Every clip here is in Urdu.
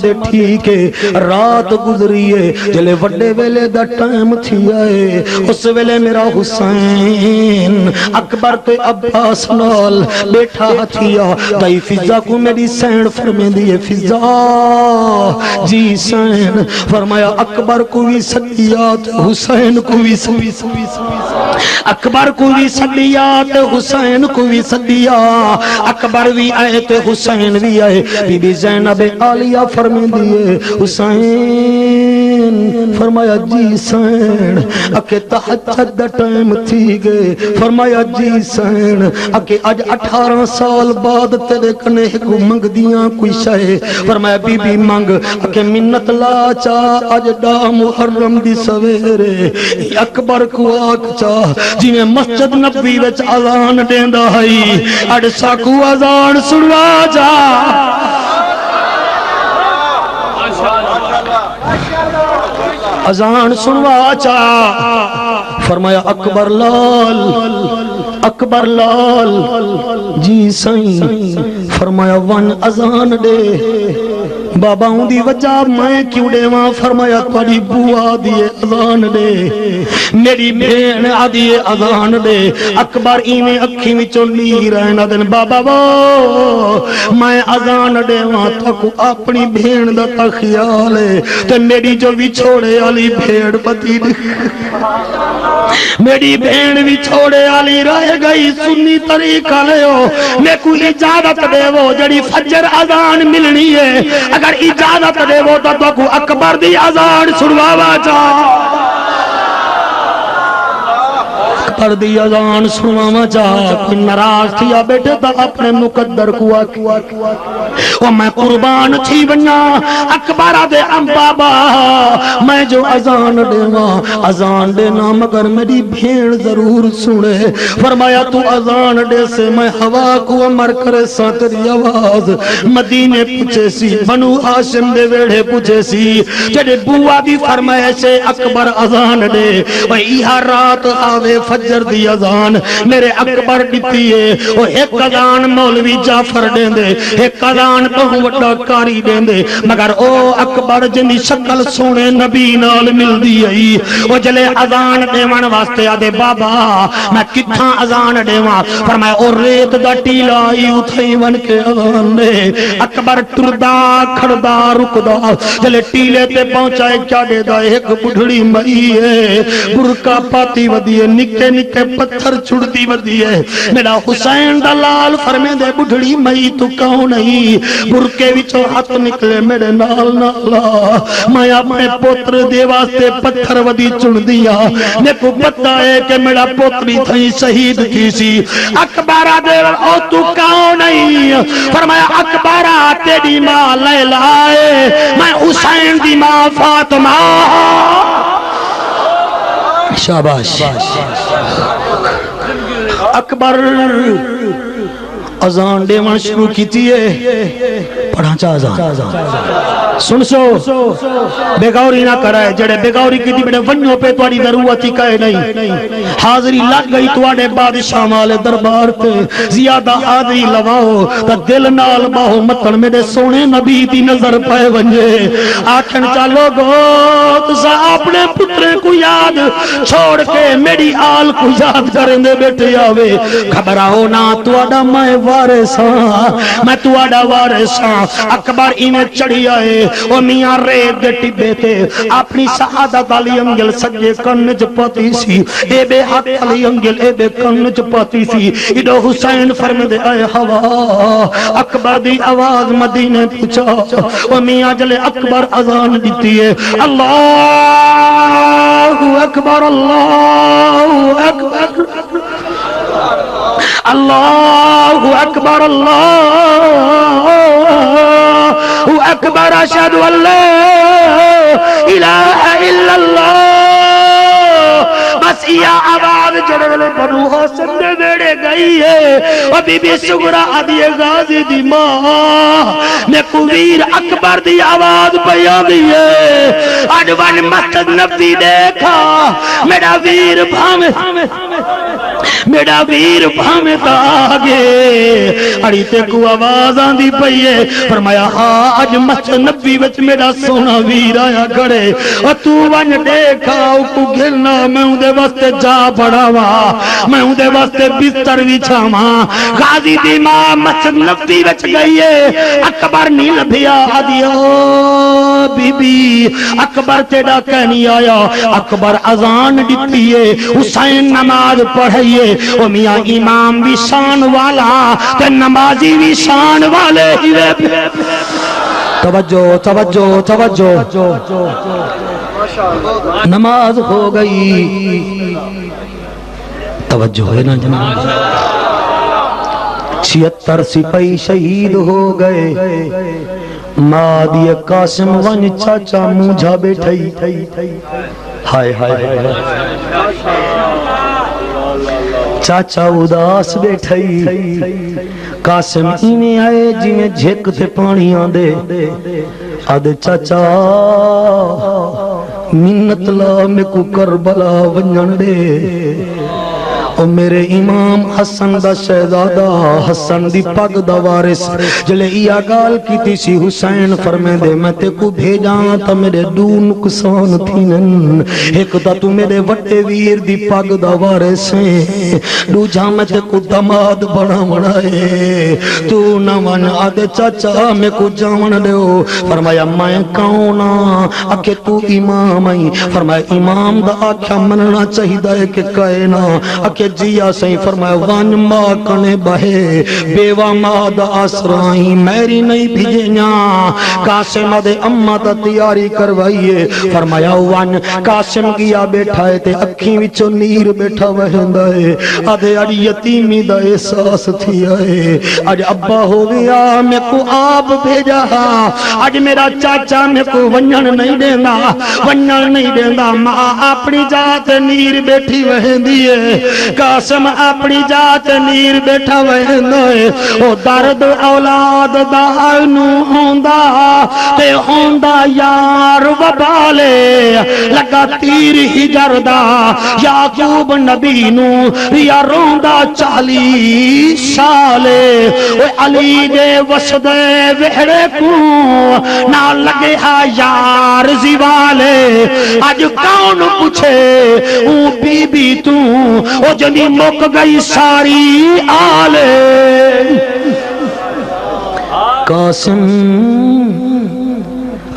دے ٹھیک ہے رات گزری ہے جلے وڈے ویلے دا ٹائم تھی آئے اس ویلے میرا حسین اکبر تے عباس نال بیٹھا تھیا دائی فضا کو میری سین فرمے دیئے فضا جی سین فرمایا اکبر کو بھی سدیات حسین کو بھی اکبر کو بھی سدیات حسین کو بھی سدیا اکبر بھی آئے تے حسین بھی آئے بی بی زینب عالیہ فرمے دیئے حسین فرمایا جی سین اکے تحجد دا ٹائم تھی گئے فرمایا جی سین اکے اج 18 سال بعد تیرے کنے ایک منگ دیاں کوئی شاہ فرمایا بی بی منگ اکے منت لا چاہ اج دا محرم دی سویرے اکبر کو آگ چاہ جی میں مسجد نبی وچ اذان دیندہ ہائی اڈ ساکو اذان سنوا جا اذان سنوا چا فرمایا اکبر لال جی سائیں فرمایا ون اذان دے بابا ہوں دی وجہ میں کیوں دے وہاں فرمایا تھوڑی بوا دیئے اذان دے میری بھین آدیئے اذان دے اکبر ایمیں اکھی میں چلی رہنا دن بابا وہ میں اذان دے وہاں تھکو اپنی بھین دا تا خیال ہے تو میری جو بھی چھوڑے علی بھیڑ پتی میری بھین بھی چھوڑے علی رہ گئی سنی طریقہ لے ہو میں کوئی اجازت دے وہ جڑی فجر اذان ملنی ہے اگر اجازت دے وہ تو کو اکبر دی اذان سنواوا چا اکبر دی اذان سنواوا چا کوئی ناراض تھیا بیٹھے تا اپنے مقدر کو وہ میں قربان تھی بنا اکبر دے ام بابا میں جو اذان دیواں اذان دینا مگر میری بھیڑ ضرور سنے فرمایا تو اذان دے سے میں ہوا کو امر کرے سا تیری آواز مدینے پوچھے سی بنو ہاشم دے ویڑے پوچھے سی جڑے بوا دی فرمائے سے اکبر اذان دے وہ ایہا رات آوے فجر دی اذان میرے اکبر دیتی ہے وہ ایک اذان مولوی جعفر دیں دے ایک اذان تو وڈا کاری دیں دے مگر او اکبر جنی شکل سونے نبی نال مل دی آئی وہ جلے اذان دیوان واسطے آدے بابا میں کتھاں اذان دیوان فرمائے او ریت دا ٹیلا آئی اتھائی ون کے اذان دے اکبر ٹردہ کھڑدہ رکدہ جلے ٹیلے تے پہنچائے کیا دے دا ایک بڑھڑی مئی ہے برکا پاتی ودیے نکے نکے پتھر چھڑتی ودیے میرا حسین دلال فرمے دے بڑھڑی مئی تو کہوں نہیں برکے وچوں ہاتھ نکلے میرے نال نالا میں اپنے پوتر دے واسطے پتھر ودی چن دیا میں کو پتہ ہے کہ میرا پوتری تھئی شہید کی سی اکبرہ دے او تو کہوں نہیں فرمایا اکبرہ تیری ماں لیلہ ہے میں حسین دی ماں فاطمہ شاباش اکبر اذان دیوان شروع کی تیئے پڑھا چاہ اذان سن سو بیگوری نہ کرائے جڑے بیگوری کی تھی بڑے ونیوں پہ توڑی ضرورتی کہے نہیں حاضری لگ گئی توڑے بادشاہ والے دربار تے زیادہ حاضری لواؤ تا دل نال باہو مطن میرے سونے نبی دی نظر پائے ونجے آکھن چالو گو تسا اپنے پترے کو یاد چھوڑ کے میری آل کو یاد کریں دے بیٹے آوے خبرہ ہونا توڑا میں وارثاں میں توڑا وارثاں اکبر انہیں چڑھی آئے او میاں ریت دے ٹبے تے اپنی سعادت علی انگل سجے کنج پاتی سی اے بے حق علی انگل اے بے کنج پاتی سی ادو حسین فرمے دے آئے ہوا اکبر دی آواز مدینے پوچھا او میاں جلے اکبر اذان دیتی ہے اللہ اکبر اللہ اکبر اللہ اکبر اللہ اکبر اشہد ان لا الہ الا اللہ بس یہ آواز جڑے بنو ہاشم دے بیڑے گئی ہے اور بی بی سغرا عدی غازی دی ماں نے کویر اکبر دی آواز پیا دی ہے اڈوان مسجد نبی دیکھا میرا ویر بھامے میرا ویر بھاویں تا آگے اڑی تے کو آواز آندی پئی ہے فرمایا ہاں اج مچ نبی وچ میرا سونا ویر آیا کھڑے او تو ون دیکھا او کو گھلنا میں اودے واسطے جا بڑھاوا میں اودے واسطے بستر وچھاواں غازی دی ماں مچ نبی وچ گئی ہے اکبر نہیں لبھیا آدیو بی بی اکبر تیرا کہنی آیا اکبر اذان ڈٹی ہے حسین نماز پڑھئیے او میاں امام بھی شان والا تے نمازی بھی شان والے ہی توجہ توجہ توجہ نماز ہو گئی توجہ ہے نا جناب 76 سپاہی شہید ہو گئے مادی قاسم ون چاچا مجھا بیٹھائی ہائے ہائے چاچا اداس بیٹھائی قاسم اینے آئے جی میں جھک تے پانی آندے آدھے چاچا منت لا میں کو کربلا ونجن دے او میرے امام حسن دا شہزادہ حسن دی پگ دا وارث جلے یا گال کیتی سی حسین فرمے دے میں تے کو بھیجاں تا میرے دو نقصان تھینن ایک تا تو میرے وٹے ویر دی پگ دا وارث ہیں دو جا میں تے کو دماد بڑا بڑھائے تو نہ من آدھے چاچا میں کو جاون دے ہو فرمایا میں کونا اکے تو امام آئی فرمایا امام دا آکھا مننا چاہی دائے کہ کائنا اکے جیا سہی فرمایا وان ماں کنے بہے بیوہ ماں دا آسرائی میری نہیں بھیجینا قاسم دے اممہ دا تیاری کروائیے فرمایا وان قاسم گیا بیٹھا ہے تے اکھیں وچو نیر بیٹھا وہندہ ہے آدھے اڑی یتیمی دا احساس تھی آئے آج ابا ہو گیا میں کو آپ بھیجا آج میرا چاچا میں کو ونجن نہیں دینا ونجن نہیں دینا ماں اپنی جات نیر بیٹھی وہندی ہے قاسم اپنی جات نیر بیٹھا وہندے او درد اولاد دانو ہوندا تے ہوندا یار وبالے لگا تیر ہی جردا یعقوب نبی نو یا روندا 40 سالے او علی دے وسدے وہڑے کو نہ لگے ہا یار زیوالے اج کون پوچھے او بی بی تو او جنی مک گئی ساری آلے قاسم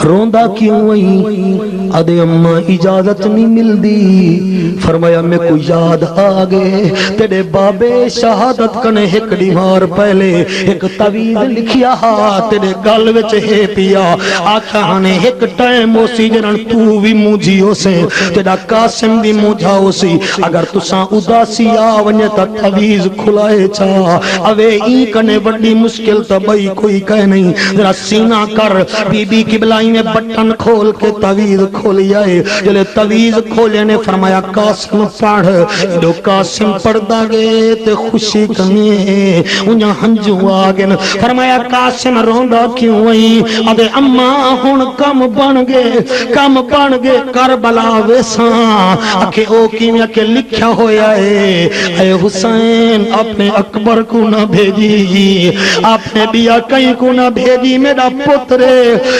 روندہ کیوں وہی آدھے اممہ اجازت نہیں مل دی فرمایا میں کو یاد آگے تیرے بابے شہادت کنے ایک دیوار پہلے ایک طویل لکھیا تیرے گل وچ ہے پیا آکھا ہنے ایک ٹائم ہو سی جنن تو بھی مجھی ہو سے تیرا قاسم بھی مجھا ہو سی اگر تساں اداسی آونی تا طویز کھلائے چاہ اوے ای کنے وڈی مشکل تا بھئی کوئی کہہ نہیں ذرا سینہ کر بی بی قبلائی میں بٹن کھول کے طویز کھولی آئے جلے طویز کھولے نے فرمایا قاسم پڑھ جو قاسم پڑھدا گئے تے خوشی کمیے انہاں ہنجو آگن فرمایا قاسم روندا کیوں وئی ادھے اممہ ہون کم بن گے کربلا ویساں اکھے او کیمیا کے لکھیا ہویا ہے اے حسین اپنے اکبر کو نہ بھیجی اپنے بیا کہیں کو نہ بھیجی میرا پترے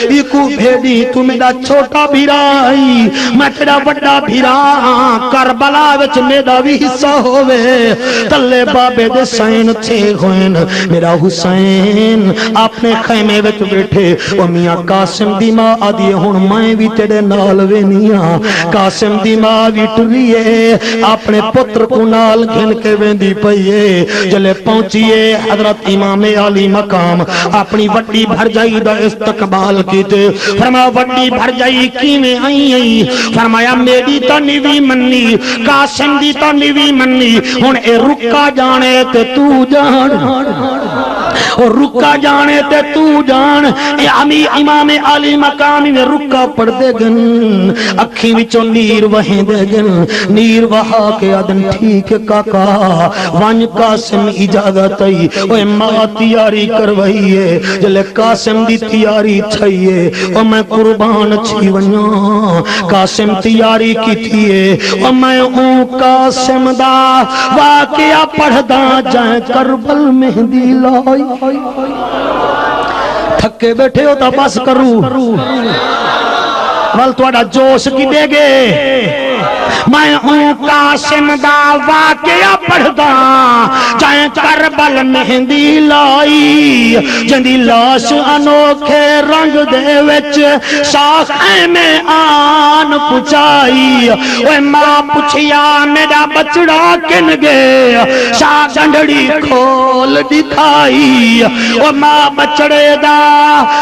یہ کو بھیجی تو میرا چھوٹا بھیرائی میں تیرا بڑا بھیرا کربلا وچ میرا بھی حصہ ہوئے تلے بابے دے سین تھے ہوئن میرا حسین اپنے خیمے وچ بیٹھے و میاں قاسم دی ماں آدھی ہون میں بھی تیرے نال وینیاں قاسم دی ماں بھی ٹریے اپنے پتر کو نال گھن کے ویندی پئیے جلے پہنچیے حضرت امام علی مقام اپنی وڈی بھر جائی دا استقبال کیتے فرمایا وڈی بھر جائی کیویں آئی فرمایا میری تا نیوی منی قاسم دی تا نیوی منی ہن اے رکا جانے تے تو جان اور رکا جانے تے تو جان امام علی مقامی میں رکا پڑھ دے گن اکھی وچوں نیر وہیں دے گن نیر وہا کے آدن ٹھیک کاکا وانج قاسم اجازت آئی اوہ ماں تیاری کروائیے جلے قاسم دی تیاری تھائیے اور میں قربان چھی ونیاں قاسم تیاری کی تھیے اور میں اون قاسم دا واقعہ پڑھ دا جائیں کربل مہندی لائی تھکے بیٹھے ہو تا بس کرو وال توڑا جوش کی دے گے میں ہوں قاسم دا واقعہ پڑھدا جائیں کربل مہندی لائی جندی لاش انوکھے رنگ دے وچ شاخ میں آن پچائی اوے ماں پچھیا میرا بچڑا کن گے شاہ گنڈڑی کھول دکھائی او ماں بچڑے دا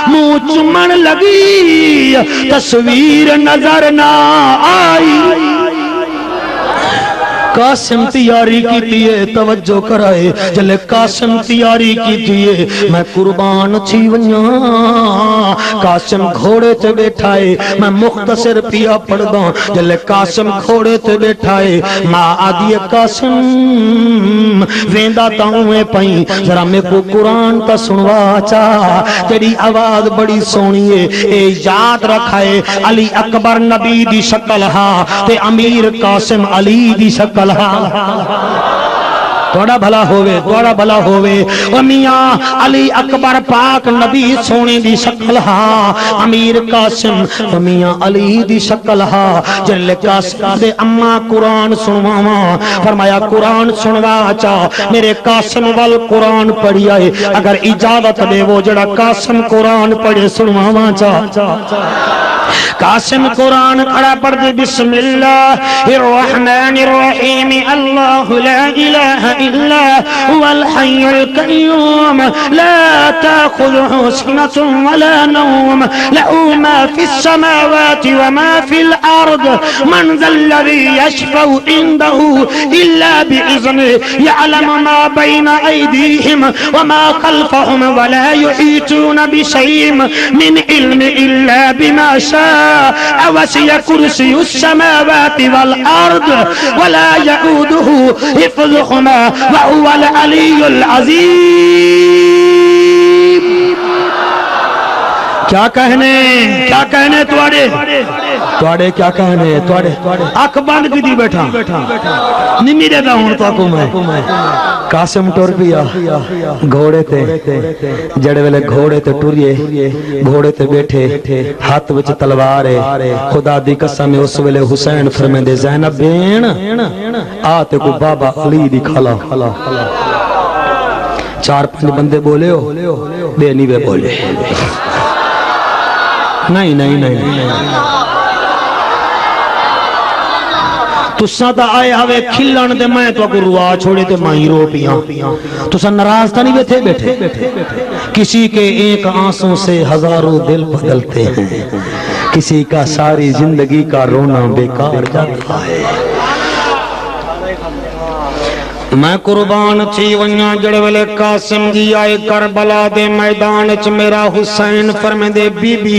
منہ چمن لگی تصویر نظر نہ آئی قاسم تیاری کی تیئے توجہ کرائے جلے قاسم تیاری کی تیئے میں قربان چھی ونیاں قاسم گھوڑے تے بیٹھائے میں مختصر پیا پڑھ دوں جلے قاسم گھوڑے تے بیٹھائے ماں آدھی قاسم ویندہ تاؤں پائیں ذرا میں کو قرآن تا سنوا چاہ تیری آواز بڑی سونی ہے اے یاد رکھائے علی اکبر نبی دی شکل ہاں تے امیر قاسم علی دی شکل توڑا بھلا ہوئے و میاں علی اکبر پاک نبی سونے دی شکل ہاں امیر قاسم و میاں علی دی شکل ہاں جلے قاسم دے اما قرآن سنواما فرمایا قرآن سنوا چاہ میرے قاسم وال قرآن پڑھی آئے اگر اجازت دے وہ جڑا قاسم قرآن پڑھے سنواما چاہ قاسم قرآن کھڑا پڑھ دے بسم اللہ الرحمن الرحیم اللہ لا الہ الا هو الحی القیوم لا تأخذه سنة ولا نوم له ما في السماوات وما في الأرض من ذا الذي يشفع عنده إلا بإذنه يعلم ما بين أيديهم وما خلفهم ولا يحيطون بشيء من علم إلا بما شاء وسع كرسي السماوات والأرض ولا يؤوده حفظهما وهو العلي العظيم کیا کہنے توڑے کیا کہنے توڑے آنکھ باندھ کی دی بیٹھا نمی دے دا ہوں تو آکو میں قاسم ٹور پیا گھوڑے تے جڑے ویلے گھوڑے تے ٹوریے گھوڑے تے بیٹھے ہاتھ وچ تلوارے خدا دی قسم اس ویلے حسین فرمے دے زینب بین آتے کو بابا علی دی کھلا چار پانچ بندے بولے ہو بے نیوے بولے نہیں تساں تا آئے ہوئے کھلن دے میں تو اگر روا چھوڑے تے مائی رو پیاں تساں ناراض تا نہیں بیٹھے کسی کے ایک آنسوں سے ہزاروں دل بدلتے ہیں کسی کا ساری زندگی کا رونا بیکار جاتا ہے میں قربان تھی ونیا جڑے والے قاسم جی آئے کربلا دے میدان چ میرا حسین فرمے دے بی بی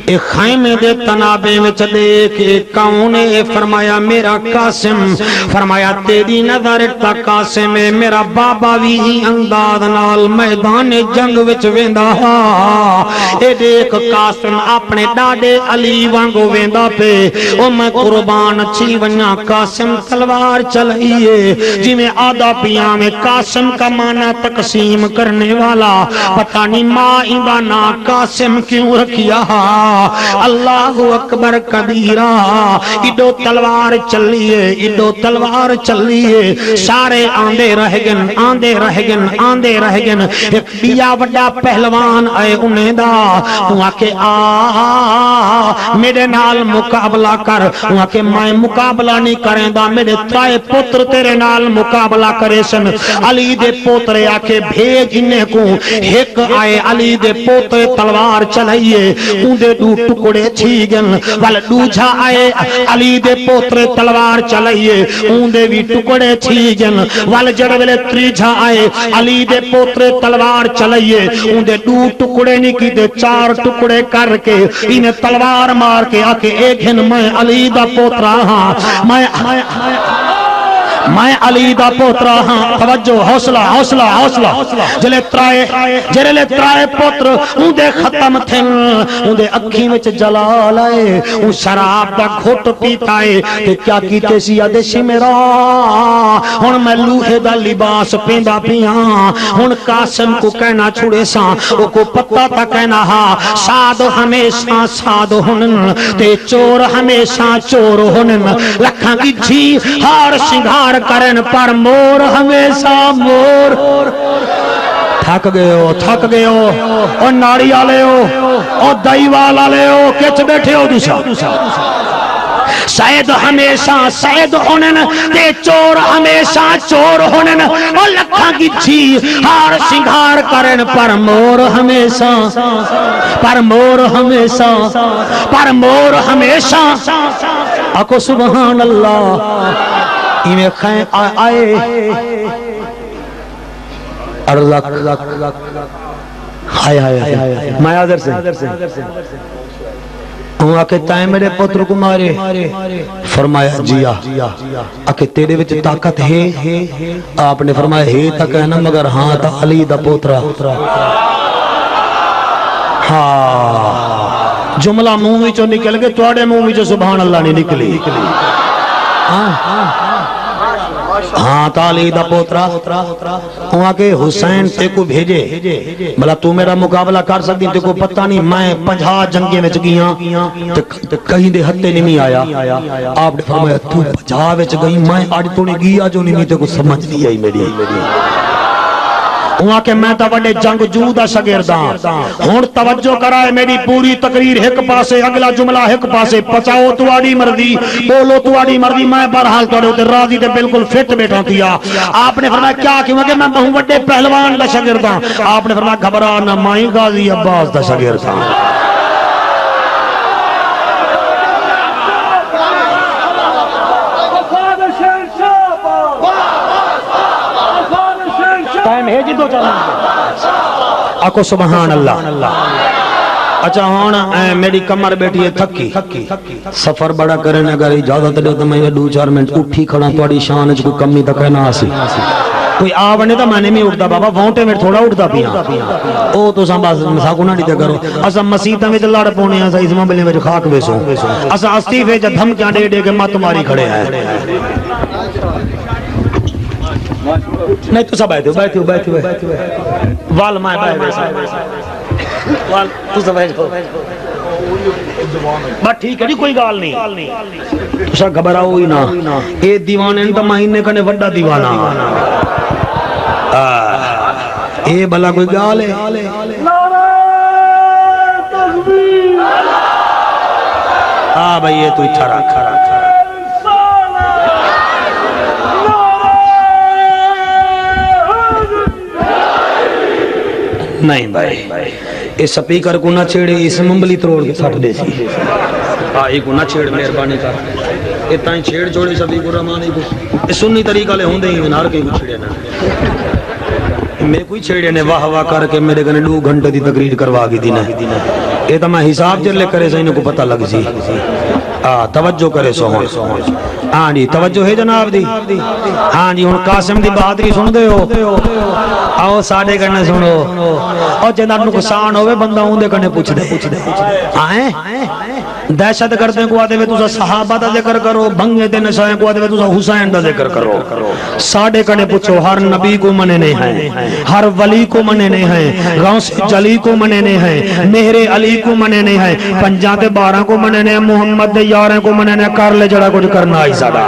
ایک خیمے دے تنابے میں چلے کہ کون ہے فرمایا میرا قاسم فرمایا تیری نظر تا قاسم ہے میرا بابا بھی انداز نال میدان جنگ وچ ویندا اے دیکھ قاسم اپنے ڈاڈے علی وانگو ویندا پے او میں قربان چھی ونیا قاسم تلوار چلائیے جی میں آدھا پیاں میں قاسم کا معنی تقسیم کرنے والا پتہ نہیں ماں ایندہ نا قاسم کیوں رکھیا اللہ اکبر کبیرہ ایڈو تلوار چلیے سارے آندے رہ گن ایک بیا وڈا پہلوان آئے انہیں دا وہاں کے میرے نال مقابلہ کر وہاں کے میں مقابلہ نہیں کریں دا میرے تائے پتر تے تیرے نال مقابلہ کرے سن علی دے پوترے آکے بھیج انہیں کو ایک آئے علی دے پوترے تلوار چلائیے اندے دو ٹکڑے تھی گن وال دوجھا آئے علی دے پوترے تلوار چلائیے اندے بھی ٹکڑے تھی گن وال جڑوے تریجھا آئے علی دے پوترے تلوار چلائیے اندے دو ٹکڑے نکی دے 4 ٹکڑے کر کے انہیں تلوار مار کے آکے ایک ہن میں علی دا پوترا ہاں میں علی دا پوترا ہاں توجہ حوصلہ حوصلہ حوصلہ جلے ترائے پوتر اندے ختم تھن اندے اکھی وچ جلال آئے ان شراب دا گھٹ پیتا ہے کہ کیا کیتے سی آدشی میرا ہن میں لوہے دا لباس پیندا پیاں ہن قاسم کو کہنا چھوڑے ساں او کو پتہ تا کہنا ہاں ساد ہمیشہ ساد ہنن تے چور ہمیشہ چور ہنن لکھاں کی جھی ہار شنگھار کرن پر مور ہمیشہ مور تھک گئے ہو اور ناڑی آلے ہو اور دائی وال آلے ہو کچھ بیٹھے ہو دوسرا سید ہمیشہ سید ہونن تے چور ہمیشہ چور ہونن اور لکھاں کی جھی ہار شنگھار کرن پر مور ہمیشہ آکو سبحان اللہ میں خائیں آئے ارزاق میں آدھر سے ہوں آکے تائیں میرے پتر کو مارے فرمایا جیا آکے تیرے وچ طاقت ہے آپ نے فرمایا ہے تا کہنا مگر ہاں تا علی دا پوترا ہاں جملہ منہ وچوں نکل گئے توڑے منہ وچوں سبحان اللہ نہیں نکلی ہاں تالی دا پوترا وہاں کے حسین تے کو بھیجے بلا تو میرا مقابلہ کر سکتی تے کو پتہ نہیں میں 50 جنگیں میں چگیاں کہیں دے ہتے نہیں آیا آپ نے فرمایا تو 50 میں چگئی میں آج تو نہیں گیا جو نہیں تے کو سمجھ نہیں آئی میری وہاں کے میں تا وڈے جنگ جودہ شگرداں ہون توجہ کرائے میری پوری تقریر ایک پاسے اگلا جملہ ایک پاسے پچاؤ تواڈی مرضی بولو تواڈی مرضی میں بہرحال توڑے تے راضی تے بالکل فٹ بیٹھا تھیا آپ نے فرمایا کیا کیونکہ میں بہوں وڈے پہلوان دا شگرداں آپ نے فرمایا گھبرا نہ مائی غازی عباس دا شگرداں آکو سبحان اللہ اچھا ہونا میری کمر بیٹھی ہے تھکی سفر بڑا کرنے اگر اجازت دے تو میں 2-4 منٹ اٹھی کھڑا توڑی شان جو کمی تک ہے نا آسی کوئی آونے تا میں نے میں اٹھتا بابا وونٹے میں تھوڑا اٹھتا پیا او تو ساں باز مساکو نہ دیتے کرو اسا مسیحتا میں لڑ پونے ہیں اسا بلے میں خاک بیسو اسا استیفے جا دھمکیاں دے دے کے ماں تمہاری کھڑے ہیں نہیں تو سب بیٹھو وال مائے وال تو سب بیٹھو بات ٹھیک ہے کوئی گال نہیں تو سا گھبراؤ ہی نا اے دیوانے انتا مہینے کنے وڈا دیوانا اے بھلا کوئی گال ہے بھائی یہ تو اتھرا نہیں بھائی اس سپیکر کو نہ چھیڑے اس ممبلی تروڑ کے ساتھ دے سی آئی کو نہ چھیڑ مہربانی کر اتنا ہی چھیڑ چھوڑے سپیکر رحمانی کو اس سنی طریقہ لے ہوں دے ہی نار کے کو چھیڑے نا میں کوئی چھیڑے نے واہ واہ کر کے میرے گھنے 2 گھنٹے دی تقریر کروا گی دینا یہ تو میں حساب جلے کرے سے انہوں کو پتہ لگ سی توجہ کرے سو ہاں جی توجہ ہے جناب دی ہاں جی ہن قاسم دی بہادری سن دے ہو آؤ ساڑے کرنے سنو اور جناب نقصان ہوئے بندہ ہوں دے کرنے پوچھ دے آئیں دہشت کرتے کو آدھے تو صحابہ دا ذکر کرو بھنگے دے نشائیں کو آدھے تو حسین دا ذکر کرو ساڑے کرنے پوچھو ہر نبی کو مننے ہیں ہر ولی کو مننے ہیں غوث جلی کو مننے ہیں مہر علی کو مننے ہیں 50 تے 12 کو مننے ہیں محمد دے 11 کو مننے ہیں کر لے جڑا کچھ کرنا آئی ساڑا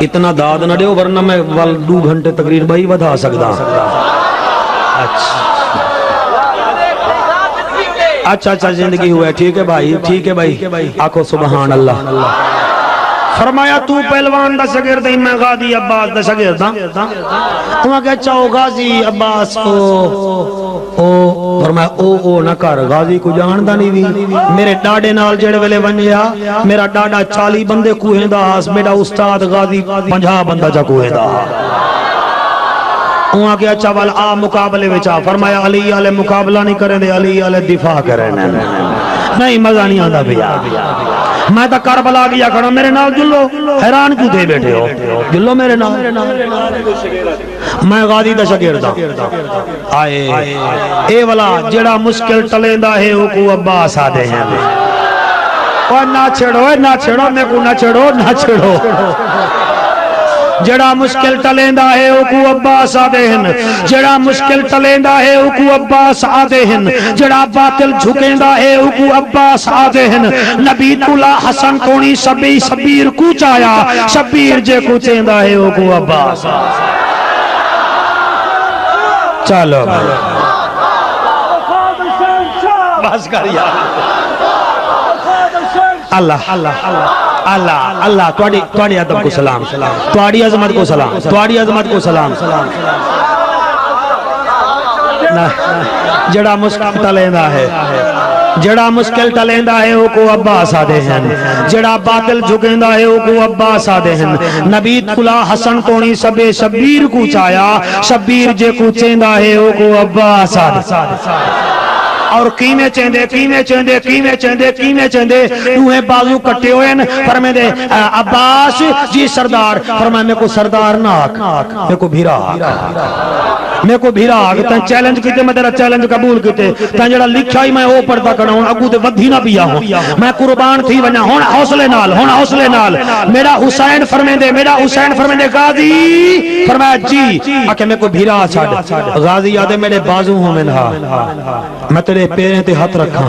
اتنا داد نہ دیو ورنہ میں 2 گھنٹے تقریر بھائی ودھا سکتا اچھا اچھا اچھا زندگی ہوا ہے، ٹھیک ہے بھائی، ٹھیک ہے بھائی، آکھو سبحان اللہ۔ فرمایا تو پہلوان دا شاگرد میں غازی عباس دا شاگرد ہاں۔ وہاں کہ چاہو غازی عباس فرمایا او نہ کر، غازی کو جاندا نہیں وی، میرے ڈاڈے نال جڑے ویلے ونجیا میرا ڈاڈا 40 بندے کوہے دا، میرا استاد غازی 50 بندہ جا کوہے دا۔ وہاں کہ اچھا وال آ مقابلے وچا، فرمایا علی والے مقابلہ نہیں کریں دے، علی والے دفاع کریں۔ نہیں مزہ نہیں آندا بھیا، میں تا کربلا گیا کھڑا، میرے نال جلو، حیران کیوں دے بیٹھے ہو، جلو میرے نال۔ میں غازی دا شاگرد آئے اے والا جڑا مشکل ٹلیندا ہے او کو عباس آدے ہیں۔ اور نہ چھڑو، نہ چھڑو، میں کو نہ چھڑو، نہ چھڑو، جڑا مشکل ٹلیندا ہے او کو عباس آدے ہیں، جڑا مشکل ٹلیندا ہے او کو عباس آدے ہیں، جڑا باطل جھکیندا ہے او کو عباس آدے ہیں۔ نبی اللہ حسن کونی سبی شبیر کو چایا، شبیر جے کو چیندا ہے او کو عباس۔ چلو بس کر یار، اللہ اللہ اللہ اللہ، تواڈی ادب کو سلام، تواڈی عظمت کو سلام، تواڈی عظمت کو سلام۔ جڑا مشکل ٹلیندا ہے، جڑا مشکل ٹلیندا ہے او کو عباس آدے ہیں، جڑا باطل جھکیندا ہے او کو عباس آدے ہیں۔ نبی کلا حسن کونی سبے شبیر کو چایا، شبیر جے کو چیندا ہے او کو عباس آدے۔ اور کیمیں چیندے کیمیں چیندے کیمیں چیندے کیمیں چیندے دوہیں بازو کٹے ہوئے ہیں۔ فرمائے دے عباس جی سردار، فرمائے میں کو سردار نہ آکھ، میں کو بھیرا میں کو بھیرا آگے تن چیلنج کیتے، میں تیرا چیلنج قبول کیتے، تن جڑا لکھا ہی میں او پڑھتا کرنا ہوں، اگو تے ودھی نہ پیا ہوں، میں قربان تھی ونیا ہون حوصلے نال، ہون حوصلے نال۔ میرا حسین فرمائے دے، میرا حسین فرمائے دے غازی، فرمایا جی آکے میں کو بھیرا چھاڑ، غازی یادے میرے بازو ہوں منہا، میں تیرے پیریں تے ہاتھ رکھا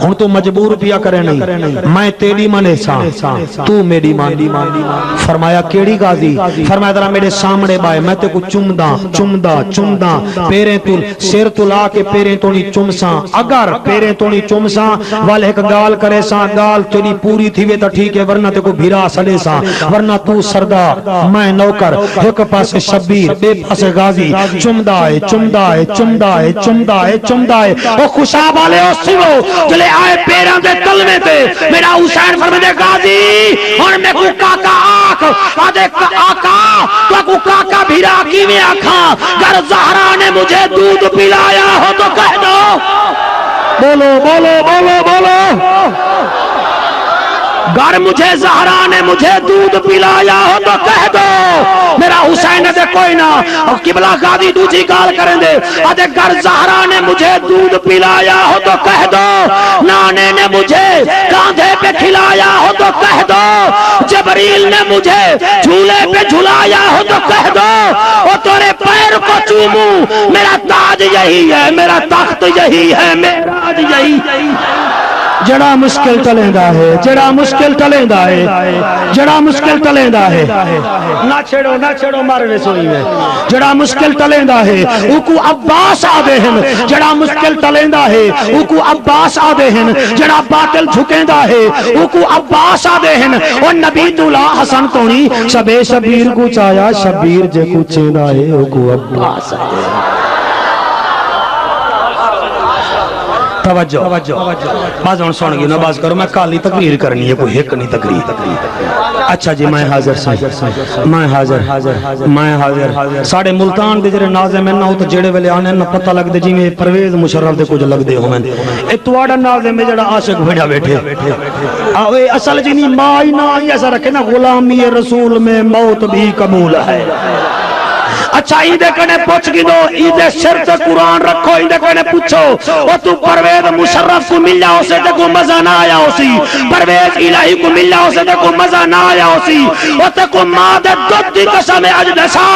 ہوں، تو مجبور پیا کرے نہیں، میں تیری مانے سان تو میری مان۔ فرمایا کیڑی غازی؟ فرمایا ذرا میرے سامنے بائے، میں تے کو چمدا چمدا چمدا، پیریں تو سر تو لا کے پیریں تو نہیں چمساں، اگر پیریں تو نہیں چمساں والے ایک گال کرے ساں، گال تیری پوری تھی وے تا ٹھیک ہے، ورنہ تے کو بھیرا سڑے ساں، ورنہ تو سردار میں نوکر، ایک پاس شبیر بے پاس غازی، چمدا ہے چمدا ہے چمدا ہے چمدا ہے چمدا ہے۔ او خوشاب والے او سنو جلے آئے پیران دے تلوے تے، میرا حسین فرمائے غازی اور میں کو کاکا آکھ، آدھے آقا تو کو کاکا بھیرا کیویں آکھاں، گر زہرا نے مجھے دودھ پلایا ہو تو کہہ دو، بولو بولو بولو بولو، گر مجھے زہرا نے مجھے دودھ پلایا ہو تو کہہ دو، میرا حسین دے کوئی نہ اور قبلہ غازی دوسری گال کریں دے، آدھے گر زہرا نے مجھے دودھ پلایا ہو تو کہہ دو، نانے نے مجھے کاندھے پہ کھلایا ہو تو کہہ دو، جبریل نے مجھے جھولے پہ جھلایا ہو تو کہہ دو، اور تورے پیر کو چوموں، میرا تاج یہی ہے، میرا تخت یہی ہے، میرا تاج یہی ہے۔ جڑا مشکل ٹلیندا ہے، جڑا مشکل ٹلیندا ہے، جڑا مشکل ٹلیندا ہے، نہ چھڑو نہ چھڑو مارنے سوئی میں، جڑا مشکل ٹلیندا ہے او کو عباس آدے ہیں، جڑا مشکل ٹلیندا ہے او کو عباس آدے ہیں، جڑا باطل جھکیندا ہے او کو عباس آدے ہیں۔ اور نبی اللہ حسن کونی شبے شبیر کو چایا، شبیر جے کو چیندا ہے او کو عباس آدے ہیں۔ توجہ باز ہون سن گی نا، باز کرو میں کالی تقریر کرنی ہے، کوئی ایک نہیں تقریر۔ اچھا جی میں حاضر میں حاضر ساڑھے ملتان دے جڑے ناظم ہیں نا تو جڑے ویلے آنے نا پتہ لگ دے جی میں پرویز مشرف دے کچھ لگ دے ہوئے، اے تواڈا ناظم میں جڑا عاشق بھڑا بیٹھے اوے اصل جی نہیں مائی نا ایسا رکھے نا، غلامی رسول میں موت بھی قبول ہے۔ اچھا ایدے کنے پوچھ گی دو، ایدے شرط قرآن رکھو، ایدے کنے پوچھو وہ تو پرویز مشرف کو مل جاؤ سے دیکھو مزہ نہ آیا ہوسی، پرویز الہی کو مل جاؤ سے دیکھو مزہ نہ آیا ہوسی، وہ تکو ماں دے دودھ دی قسم اجدسا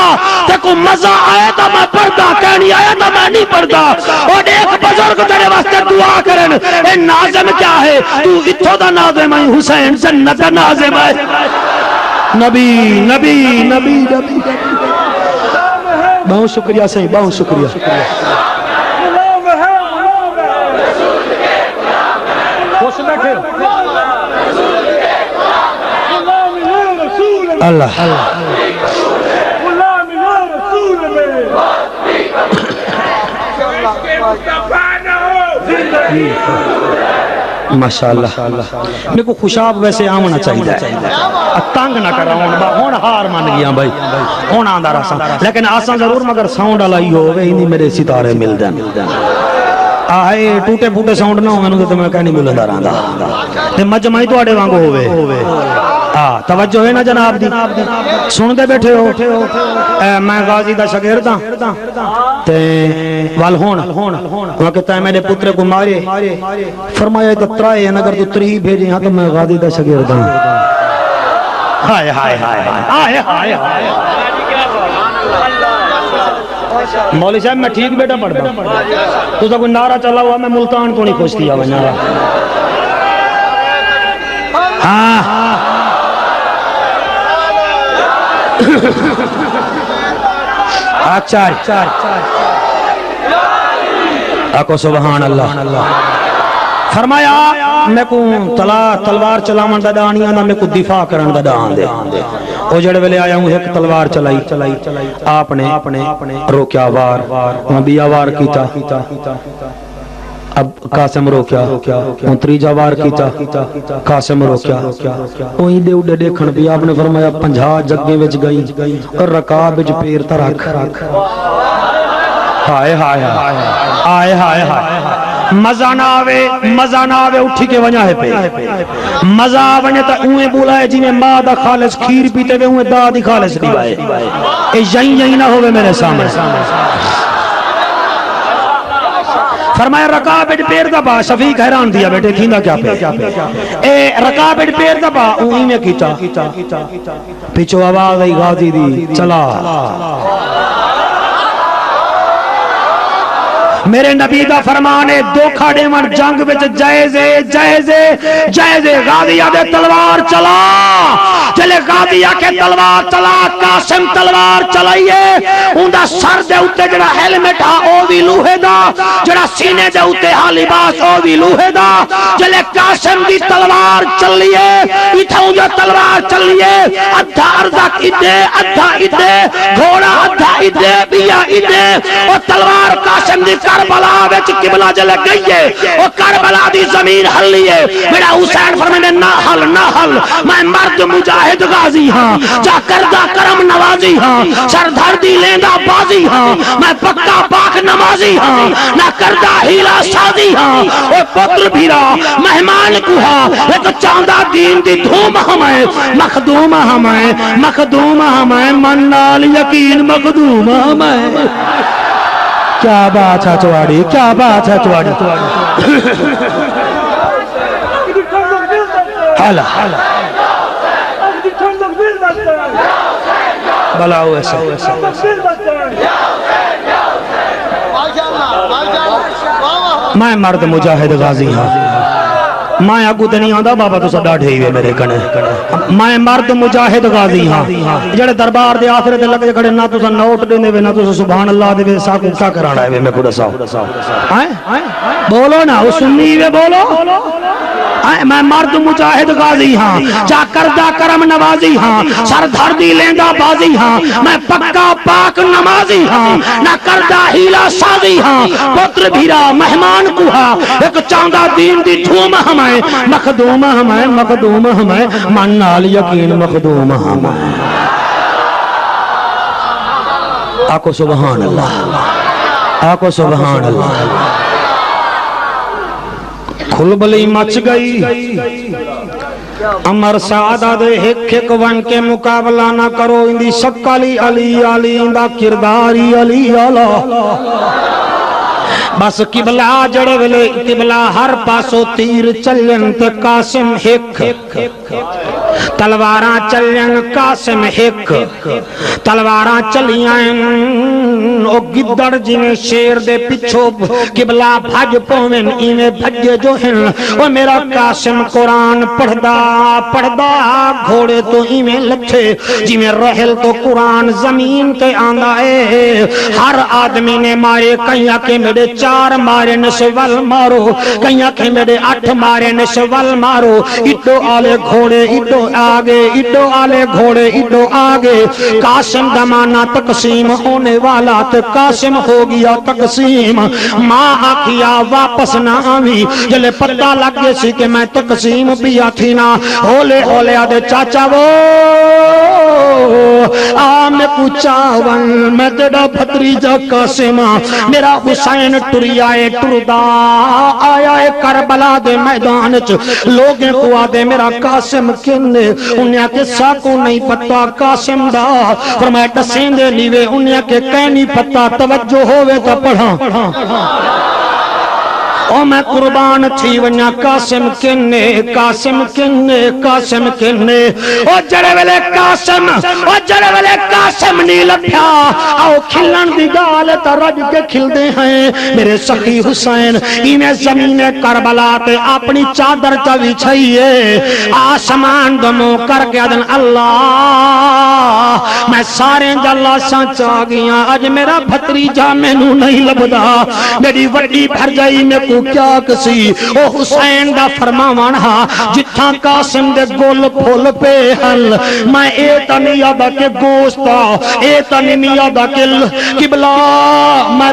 تکو مزہ آیا تا میں پردہ کہنی آیا تا میں نہیں پردہ، اور ایک بزرگ تیرے واسطے دعا کرن، اے ناظم کیا ہے تو اتھو دا ناظم ہے، حسین جنت ناظم ہے، نبی نبی نبی نبی بہت شکریہ صحیح، بہت شکریہ۔ اللہ ماشاءاللہ میرے کو خوشاب ویسے آمنا چاہیے تنگ نہ کرا ہون ہار مان گیا بھائی ہون آندہ راسا لیکن آسان ضرور مگر ساؤنڈ آلائی ہوئے ہی نہیں میرے ستارے مل دیں آئے ٹوٹے پھوٹے ساؤنڈ نہ ہوئے تو میں کہنی ملندہ رہا مجمعی تو آڑے وانگو ہوئے توجہ ہے نا جناب دی سن دے بیٹھے ہو میں غازی دا شاگرد ہاں تے وال ہون وہ کہتا ہے میرے پتر کو مارے فرمایا تو ترائے ہیں اگر تو تری بھیجے ہاں تو میں غازی دا شاگرد ہوں ہائے ہائے ہائے ہائے ہائے ہائے مولوی صاحب میں ٹھیک بیٹا پڑھتا ہوں تو کوئی نعرہ چلا ہوا میں ملتان کو نہیں خوش کیا ہوا نعرہ ہاں اچھا آکو سبحان اللہ فرمایا میں کو تلوار چلاون دا ڈانیاں دا میں کو دفاع کرن دا ڈان دے او جڑے ویلے آیا ہوں ایک تلوار چلائی آپ نے روکیا وار بیا وار کیتا اب قاسم روکیا تریجا وار کیتا قاسم روکیا اوہی دے اڈے دیکھن بھی آپ نے فرمایا 50 جگیں وچ گئی اور رکاب وچ پیر تا رکھ ہائے ہائے ہائے ہائے ہائے مزہ نہ آوے اٹھی کے وجہ ہے پہ مزہ آوے تا اوہیں بولائے جی میں ماں دا خالص کھیر پیتے ہوئے اوہیں دا دی خالص دیوائے اے یہی نہ ہوئے میرے سامنے فرمایا رکابٹ پیر دبا شفیق حیران دیا بیٹے کھیندا کیا پہ اے رکابٹ پیر دبا اوہیں میں کیتا پیچھو آواز آئی غازی دی چلا میرے نبی دا فرمانے دو کھاڑے من جنگ وچ جائزے غازیہ دے تلوار چلا چلے غازیہ کے تلوار چلا قاسم تلوار چلائیے ان دا سر دے اتے جڑا ہیلمٹ ہا او بھی لوہے دا جڑا سینے دے اتے ہا لباس او بھی لوہے دا چلے قاسم دی تلوار چلیے اتھاؤں جو تلوار چلیے ادھا ارزاق ادھے گھوڑا ادھا ادھے بیا ادھے اور تلوار قاسم دی کربلا وچ قبلہ جلے گئیے او کربلا دی زمین ہلیے میرا حسین فرمانے نہ ہل میں مرد مجاہد غازی ہاں جا کردہ کرم نوازی ہاں سردردی لیندہ بازی ہاں میں پکا پاک نمازی ہاں نہ کردہ ہیلا سازی ہاں او پتر بھیرا مہمان کو ہاں ایک چاندہ دین دی دھوم ہمیں مخدوم ہمیں منال یقین مخدوم ہمیں کیا بات ہے تواڑی کیا بات ہے تواڑی حالا بلاؤ ایسا میں مرد مجاہد غازی ہاں میں آگو تے نہیں آندا بابا تو سڈا ڈھے ہوئے میرے کنے میں مرد مجاہد غازی ہاں جڑے دربار دے آخرے تے لگے کھڑے نہ تو نوٹ دیندے وے نہ تو سبحان اللہ دے وے ساکو کیا کرانا ہے میں کو دساؤ بولو نا او سنی وے بولو میں مرد مجاہد غازی ہاں جا کردہ کرم نوازی ہاں سردردی لیندہ بازی ہاں میں پکا پاک نمازی ہاں نہ کردہ ہیلا سازی ہاں پتر بھیرا مہمان کو ہاں ایک چاندہ دین دی دھوم ہمیں مخدوم ہمیں منال یقین مخدوم ہمیں آکو سبحان اللہ کھلبلی مچ گئی امر سعادہ دے ایک ون کے مقابلہ نہ کرو اندی شکلی علی اندہ کرداری علی بس قبلہ جڑے ویلے قبلہ ہر پاسو تیر چلن تے قاسم ایک تلواراں چلن قاسم ایک تلواراں چلیاں او گدڑ جنہیں شیر دے پچھو قبلہ بھج پومن ایمیں بھجے جو ہیں او میرا قاسم قرآن پڑھدا گھوڑے تو ایمیں لچھے جنہیں رحل تو قرآن زمین تے آندہ ہے ہر آدمی نے مارے کہیں کہ میرے 4 مارے نشول مارو کہیں کہ میرے 8 مارے نشول مارو اٹو آلے گھوڑے اٹو آگے اڈو آلے گھوڑے اڈو آگے قاسم دمانا تقسیم ہونے والا تے قاسم ہو گیا تقسیم ماں آکھیا واپس نہ آوی جلے پتہ لگ گئے سی کہ میں تقسیم بھی آتھی نا ہولے ہولے آدھے چاچا وہ میں پوچھاون میں تیرا بھتریجا قاسم میرا حسین ٹری آئے ٹردا آیا ہے کربلا دے میدان لوگیں کو آدھے میرا قاسم کنے انہیں کے ساکو نہیں پتا قاسم دا فرمایا ٹسیں دے لیوے انہیں کے کہنی پتا توجہ ہوئے تا پڑھا او میں قربان تھی ونیا قاسم کنے قاسم کنے قاسم کنے او جڑے ویلے قاسم نہیں لپیا او کھلن دی گال تا رج کے کھل دے ہیں میرے سخی حسین انہیں زمین کربلا تے اپنی چادر چوی چھئیے آسمان دمو کر کے دن اللہ میں سارے جلا سانچا گیا اج میرا بھتریجا میں نو نہیں لبدا میری وڈی بھر جائی میں کو کیا کسی او حسین دا فرماوان ہا جتھاں قاسم دے گول پھول پہ حل میں ایتا نہیں آدھا کہ گوشتا ایتا نہیں آدھا کہ قبلہ میں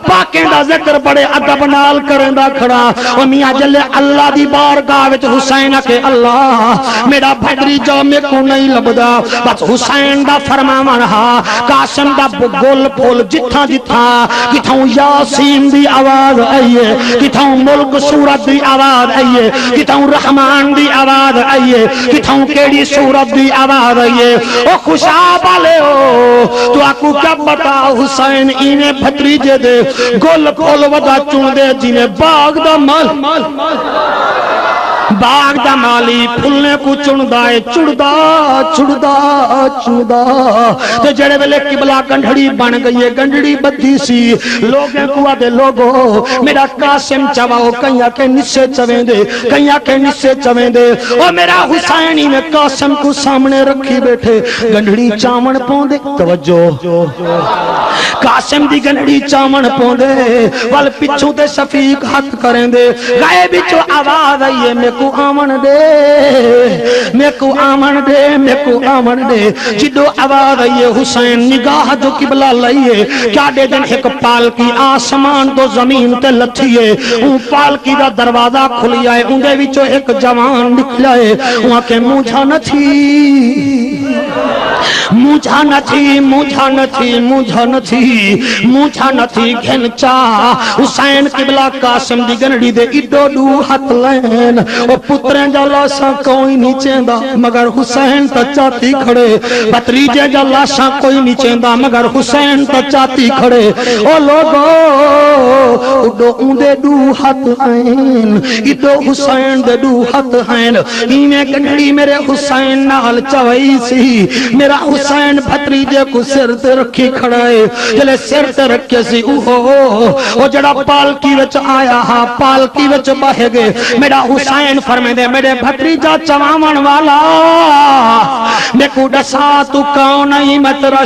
پاکیں دا ذکر بڑے ادب نال کریں دا کھڑا و میاں جلے اللہ دی بارگاہ وچ حسین کہ اللہ میرا بھتریجا میں کو نہیں لبدا بس حسین دا فرماوان ہا قاسم دا گول پھول جتھاں جتھاں یاسین دی آواز آئیے کتھاں ملک سورت دی آواز آئیے کتھاں رحمان دی آواز آئیے کتھاں کیڑی سورت دی آواز آئیے او خوشاب آلے ہو تو آکو کیا بتا حسین انہیں بھتریجے دے گل پھول ودا چون دے جنہیں باغ دا مالی پھلنے کو چندائے چڑدا تو جڑے ویلے قبلہ گنڈھڑی بن گئی ہے گنڈھڑی بدھی سی لوگیں کو آدھے لوگو میرا قاسم چواؤ کئیا کے نسے چویں دے اور میرا حسینی میں قاسم کو سامنے رکھی بیٹھے گنڈھڑی چاون پوندے توجہ قاسم دی گنڈھڑی چاون پوندے وال پچھوں تے شفیق ہاتھ کریں دے گائے بچو آواز آئیے میں کو آمن دے جدو آواز آئیے حسین نگاہ جو قبلہ لائیے کیا دے دن ایک پالکی آسمان تو زمین تے لتھیے ان پالکی دا دروازہ کھلی آئے ان دے وچو ایک جوان نکلائے وہاں کے مجھا نہ تھی گھنچا حسین قبلہ قاسم دی گنڈی دے اڈو ڈو ہاتھ لین او پتریں جا لاشاں کوئی نہیں چیندہ مگر حسین تا چاہتی کھڑے بھتریجے جا لاشاں کوئی نہیں چیندہ مگر حسین تا چاہتی کھڑے او لوگو اڈو اندے ڈو ہاتھ لین اڈو حسین دے ڈو ہاتھ لین انہیں گنڈی میرے حسین نال چوئی سی میرا حسین بھتریجے کو سر تے رکھی کھڑائے جلے سر تے رکھے سی او جڑا پالکی وچ آیا ہاں پالکی وچ باہے گے میرا حسین فرمے دے میرے بھتریجا چواون والا میں کو ڈسا تو کون نہیں میں تیرا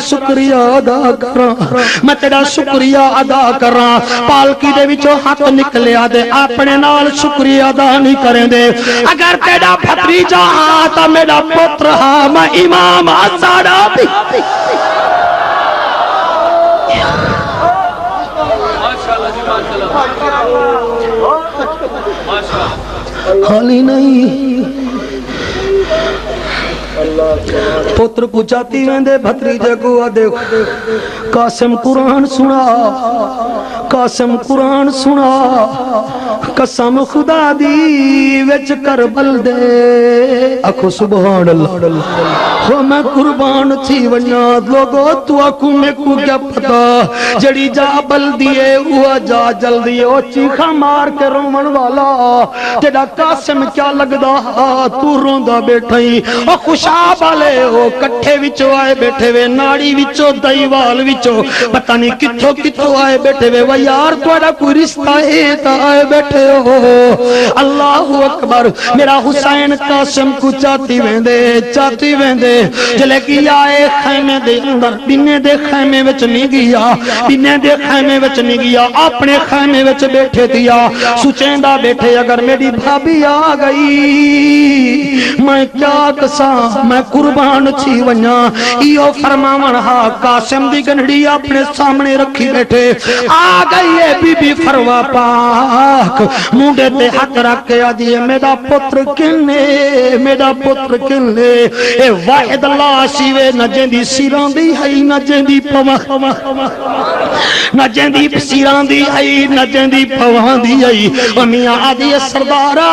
شکریہ ادا کراں پالکی دے وچوں ہاتھ نکلیا دے اپنے نال شکریہ ادا نہیں کریں دے اگر تیرا بھتریجا ہاں تا میرا پتر ہاں میں امام آساڑا بھی خالی نہیں پتر پوچھاتی ویندے بھتریجے کو آدھے قاسم قرآن سنا قسم خدا دی وچ کربل دے اکھو سبحان اللہ ہو میں قربان تھی ونیا لوگو تو اکھو میں کو کیا پتا جڑی جا بل دیے ہوا جا جل دیے او چیخا مار کے رومن والا تیرا قاسم کیا لگدا تو روندا بیٹھائی او خوشاب آلے ہو کٹھے وچو آئے بیٹھے وے ناڑی وچو دائیوال وچو پتہ نہیں کتھو آئے بیٹھے وے وہ یار توڑا کوئی رشتہ ہے تا آئے بیٹھے ہو اللہ اکبر میرا حسین قاسم کو چاہتی ویندے چلے گیا اے خیمے دے اندر بینے دے خیمے وچ نہیں گیا بینے دے خیمے وچ نہیں گیا اپنے خیمے وچ بیٹھے دیا سوچیندا بیٹھے اگر میری بھابی آ گئی میں کیا کساں میں قربان تھی ونجا ایو فرماون ہا قاسم دی گنڈی اپنے سامنے رکھی بیٹھے آ گئی ہے بی بی فروا پاک مونڈے تے ہاتھ رکھ کے آدھی میرا پتر کنے میرا پتر کنے اے واحد اللہ سیوے نہ جیندی سیران دی ہے نہ جیندی پواں نہ جیندی سیران دی ہے نہ جیندی پواں دی ہے او میاں آدھی سردارا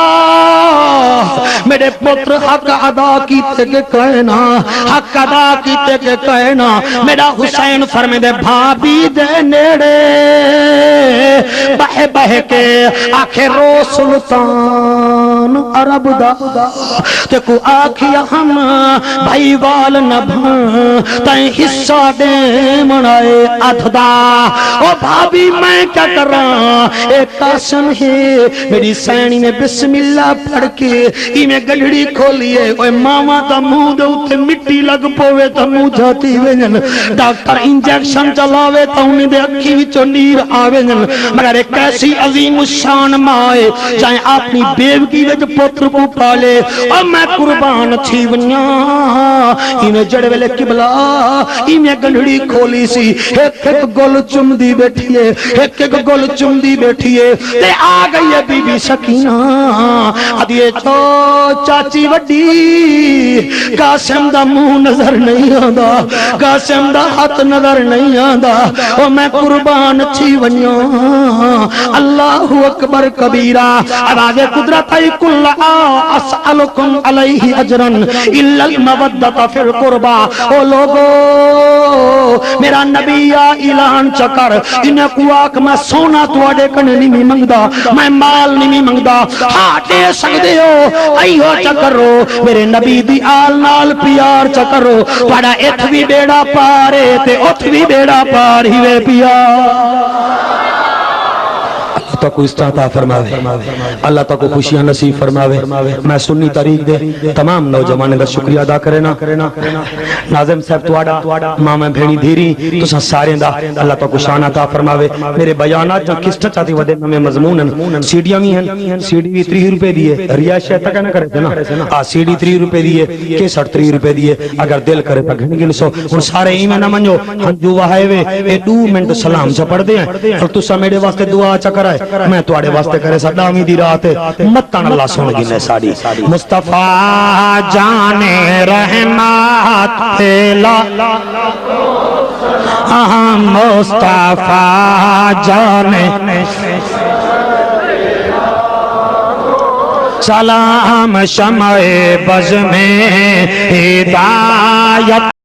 میرے پتر حق ادا کیتے کے کہنا حق ادا کیتے کے کہنا میرا حسین فرمے دے بھابی دے نیڑے بہے بہے کے آخر رو سلطان عرب دا تے کو آکھیا ہم بھائی وال نبھان تائیں حصہ دے منائے ادھدا او بھابی میں کیا کر رہا ایک قاسم ہے میری سینی نے بسم اللہ پڑھ کے میں گڑھڑی کھولیے اوے ماما دا منہ دے اوتے مٹی لگ پوے تا منہ جاتی وینن ڈاکٹر انجیکشن چلاوے تا انہیں دے اکھی وچوں نیر آوینن مگر ایک ایسی عظیم الشان مائے چاہے اپنی بیوگی وچ پتر کو پالے اور میں قربان تھی ونیا انہیں جڑ ویلے قبلہ میں گڑھڑی کھولی سی ایک ایک گل چمدی بیٹھیے ایک ایک گل چمدی بیٹھیے تے آ گئی ہے بی بی سکینہ ادھیے چاچی وڈی قاسم دا منہ نظر نہیں آندا قاسم دا ہاتھ نظر نہیں آندا او میں قربان تھی ونیا اللہ اکبر کبیرہ آواز قدرت کل اسألکم علیہ اجرن الا المودۃ فی القربہ او لوگو میرا نبی اعلان چکر انہیں کو آکھ میں سونا تواڈے کنے نہیں منگدا میں مال نہیں منگدا ہاں دے سکدے ہو ایو چکرو میرے نبی دی آل نال پیار چکرو تواڈا اتھ بھی بیڑا پارے تے اتھ بھی بیڑا پار ہی وے پیار اللہ کو استعطا فرماوے اللہ کو خوشیاں نصیب فرماوے میں سنی طریق دے تمام نوجوان کا شکریہ ادا کرنا ناظم صاحب تواڈا ماں میں بھیڑی دھیری تساں سارے دا اللہ کو شان عطا فرماوے میرے بیانات جو کس چاہتی ودے میں مضمون سیڈیاں بھی ہیں سیڈی بھی 30 روپے دیے ریا شے تک نہ کرے تے نا سیڈی 30 روپے دیے کیسٹ 30 روپے دیے اگر دل کرے تے گھن گن سو ہن سارے ایویں نہ منجو ہنجو وہائے وے اے 2 منٹ سلام چ پڑھ دے اور تساں میرے واسطے دعا چ کرائے میں تواڈے واسطے کرے صدامی دی رات متن اللہ سن گنے ساڈی مصطفی جان رحمت لا مصطفی جان سلام شمع بز میں ہدایت